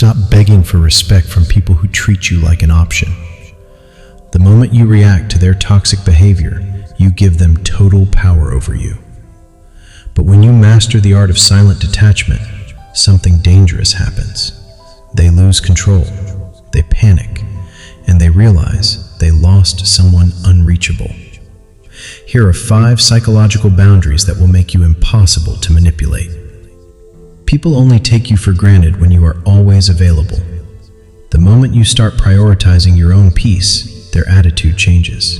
Stop begging for respect from people who treat you like an option. The moment you react to their toxic behavior, you give them total power over you. But when you master the art of silent detachment, something dangerous happens. They lose control, they panic, and they realize they lost someone unreachable. Here are 5 psychological boundaries that will make you impossible to manipulate. People only take you for granted when you are always available. The moment you start prioritizing your own peace, their attitude changes.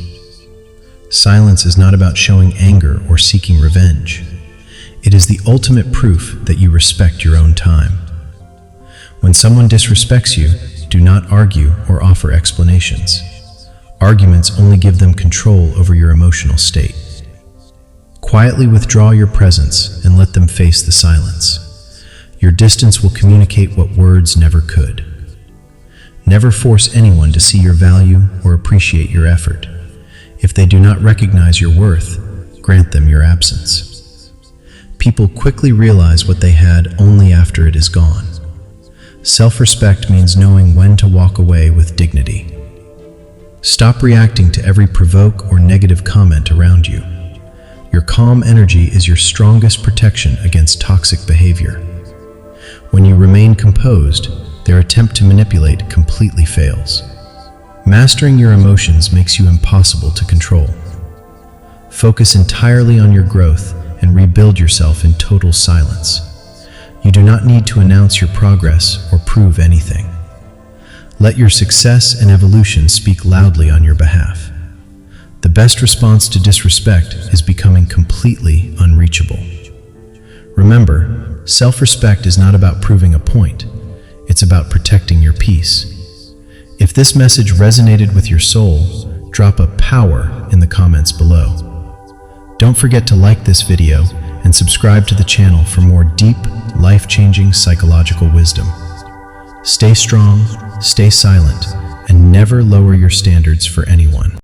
Silence is not about showing anger or seeking revenge. It is the ultimate proof that you respect your own time. When someone disrespects you, do not argue or offer explanations. Arguments only give them control over your emotional state. Quietly withdraw your presence and let them face the silence. Your distance will communicate what words never could. Never force anyone to see your value or appreciate your effort. If they do not recognize your worth, grant them your absence. People quickly realize what they had only after it is gone. Self-respect means knowing when to walk away with dignity. Stop reacting to every provoke or negative comment around you. Your calm energy is your strongest protection against toxic behavior. When you remain composed, their attempt to manipulate completely fails. Mastering your emotions makes you impossible to control. Focus entirely on your growth and rebuild yourself in total silence. You do not need to announce your progress or prove anything. Let your success and evolution speak loudly on your behalf. The best response to disrespect is becoming completely unreachable. Remember, self-respect is not about proving a point. It's about protecting your peace. If this message resonated with your soul, drop a power in the comments below. Don't forget to like this video and subscribe to the channel for more deep, life-changing psychological wisdom. Stay strong, stay silent, and never lower your standards for anyone.